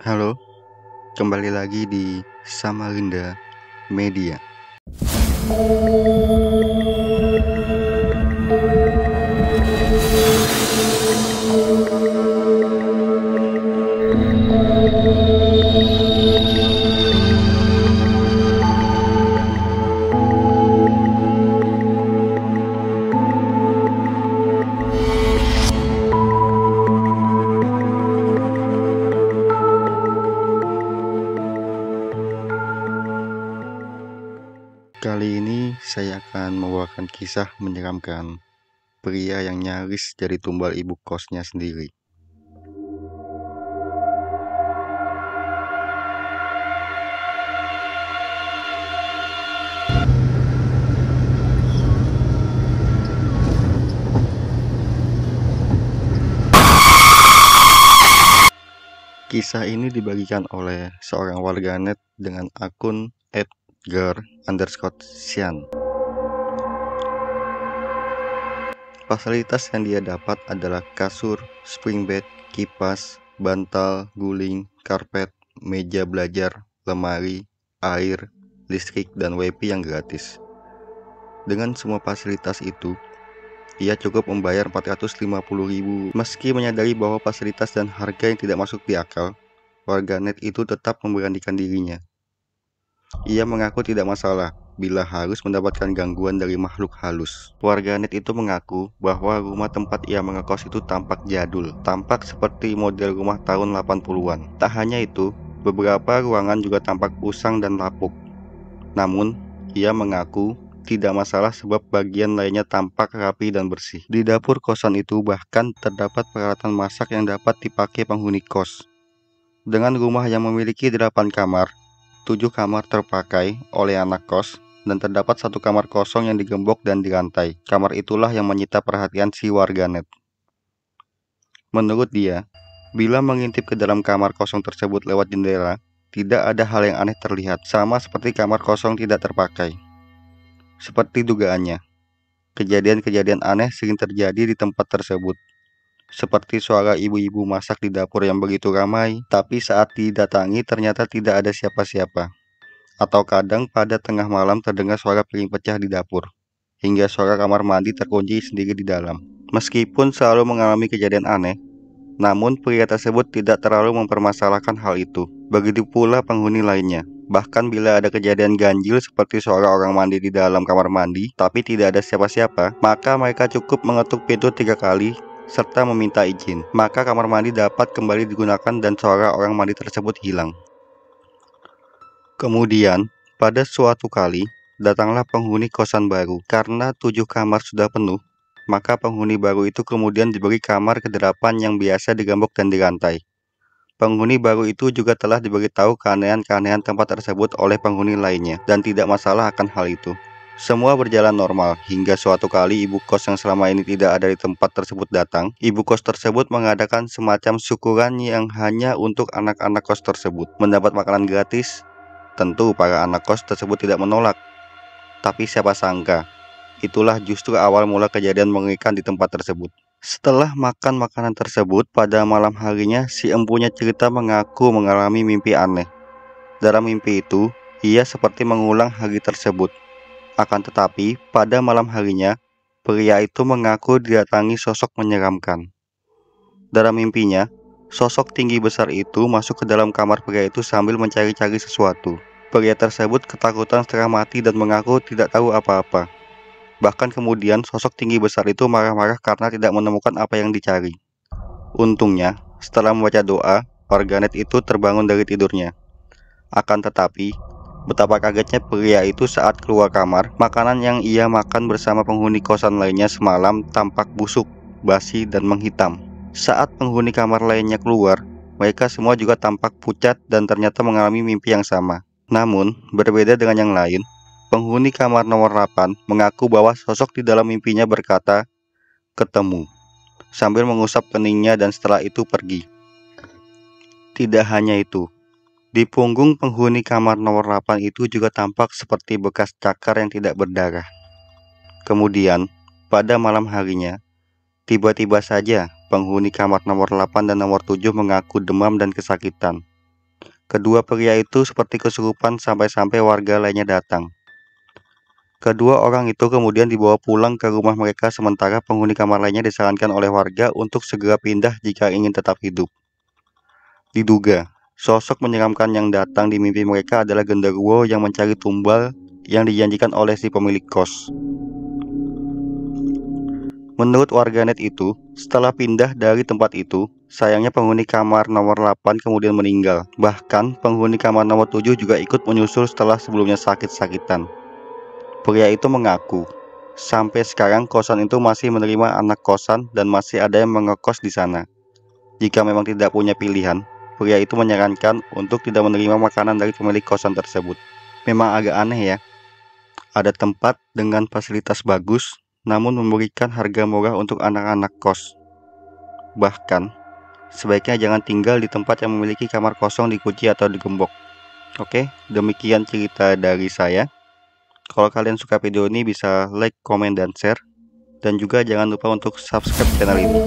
Halo, kembali lagi di Samarinda Media. Kali ini saya akan membawakan kisah menyeramkan pria yang nyaris jadi tumbal ibu kosnya sendiri. Kisah ini dibagikan oleh seorang warganet dengan akun @gar_sian. Fasilitas yang dia dapat adalah kasur, spring bed, kipas, bantal, guling, karpet, meja belajar, lemari, air, listrik, dan wifi yang gratis. Dengan semua fasilitas itu, ia cukup membayar 450.000. Meski menyadari bahwa fasilitas dan harga yang tidak masuk di akal, warganet itu tetap memberanikan dirinya. Ia mengaku tidak masalah bila harus mendapatkan gangguan dari makhluk halus. Warganet itu mengaku bahwa rumah tempat ia mengekos itu tampak jadul, tampak seperti model rumah tahun 80-an. Tak hanya itu, beberapa ruangan juga tampak usang dan lapuk. Namun, ia mengaku tidak masalah sebab bagian lainnya tampak rapi dan bersih. Di dapur kosan itu bahkan terdapat peralatan masak yang dapat dipakai penghuni kos. Dengan rumah yang memiliki 8 kamar, 7 kamar terpakai oleh anak kos, dan terdapat 1 kamar kosong yang digembok dan dirantai. Kamar itulah yang menyita perhatian si warganet. Menurut dia, bila mengintip ke dalam kamar kosong tersebut lewat jendela, tidak ada hal yang aneh terlihat, sama seperti kamar kosong tidak terpakai. Seperti dugaannya, kejadian-kejadian aneh sering terjadi di tempat tersebut. Seperti suara ibu-ibu masak di dapur yang begitu ramai, tapi saat didatangi ternyata tidak ada siapa-siapa. Atau kadang pada tengah malam terdengar suara piring pecah di dapur, hingga suara kamar mandi terkunci sendiri di dalam. Meskipun selalu mengalami kejadian aneh, namun pria tersebut tidak terlalu mempermasalahkan hal itu. Begitu pula penghuni lainnya. Bahkan bila ada kejadian ganjil seperti suara orang mandi di dalam kamar mandi, tapi tidak ada siapa-siapa, maka mereka cukup mengetuk pintu 3 kali serta meminta izin. Maka kamar mandi dapat kembali digunakan dan suara orang mandi tersebut hilang. Kemudian, pada suatu kali, datanglah penghuni kosan baru. Karena 7 kamar sudah penuh, maka penghuni baru itu kemudian diberi kamar ke-8 yang biasa digembok dan dirantai. Penghuni baru itu juga telah diberitahu keanehan-keanehan tempat tersebut oleh penghuni lainnya dan tidak masalah akan hal itu. Semua berjalan normal hingga suatu kali ibu kos yang selama ini tidak ada di tempat tersebut datang. Ibu kos tersebut mengadakan semacam syukuran yang hanya untuk anak-anak kos tersebut mendapat makanan gratis. Tentu para anak kos tersebut tidak menolak. Tapi siapa sangka, itulah justru awal mula kejadian mengerikan di tempat tersebut. Setelah makan makanan tersebut, pada malam harinya si empunya cerita mengaku mengalami mimpi aneh. Dalam mimpi itu, ia seperti mengulang hari tersebut. Akan tetapi, pada malam harinya, pria itu mengaku didatangi sosok menyeramkan. Dalam mimpinya, sosok tinggi besar itu masuk ke dalam kamar pria itu sambil mencari-cari sesuatu. Pria tersebut ketakutan setengah mati dan mengaku tidak tahu apa-apa. Bahkan kemudian sosok tinggi besar itu marah-marah karena tidak menemukan apa yang dicari. Untungnya, setelah membaca doa, warganet itu terbangun dari tidurnya. Akan tetapi, betapa kagetnya pria itu saat keluar kamar, makanan yang ia makan bersama penghuni kosan lainnya semalam tampak busuk, basi, dan menghitam. Saat penghuni kamar lainnya keluar, mereka semua juga tampak pucat dan ternyata mengalami mimpi yang sama. Namun, berbeda dengan yang lain, penghuni kamar nomor 8 mengaku bahwa sosok di dalam mimpinya berkata, "Ketemu," sambil mengusap keningnya dan setelah itu pergi. Tidak hanya itu, di punggung penghuni kamar nomor 8 itu juga tampak seperti bekas cakar yang tidak berdarah. Kemudian, pada malam harinya, tiba-tiba saja penghuni kamar nomor 8 dan nomor 7 mengaku demam dan kesakitan. Kedua pria itu seperti kesurupan sampai-sampai warga lainnya datang. Kedua orang itu kemudian dibawa pulang ke rumah mereka sementara penghuni kamar lainnya disarankan oleh warga untuk segera pindah jika ingin tetap hidup. Diduga, sosok menyeramkan yang datang di mimpi mereka adalah genderuwo yang mencari tumbal yang dijanjikan oleh si pemilik kos. Menurut warganet itu, setelah pindah dari tempat itu, sayangnya penghuni kamar nomor 8 kemudian meninggal. Bahkan penghuni kamar nomor 7 juga ikut menyusul setelah sebelumnya sakit-sakitan. Pria itu mengaku, sampai sekarang kosan itu masih menerima anak kosan dan masih ada yang mengekos di sana. Jika memang tidak punya pilihan, pria itu menyarankan untuk tidak menerima makanan dari pemilik kosan tersebut. Memang agak aneh ya, ada tempat dengan fasilitas bagus, namun memberikan harga murah untuk anak-anak kos. Bahkan, sebaiknya jangan tinggal di tempat yang memiliki kamar kosong dikunci atau digembok. Oke, demikian cerita dari saya. Kalau kalian suka video ini bisa like, komen, dan share. Dan juga jangan lupa untuk subscribe channel ini.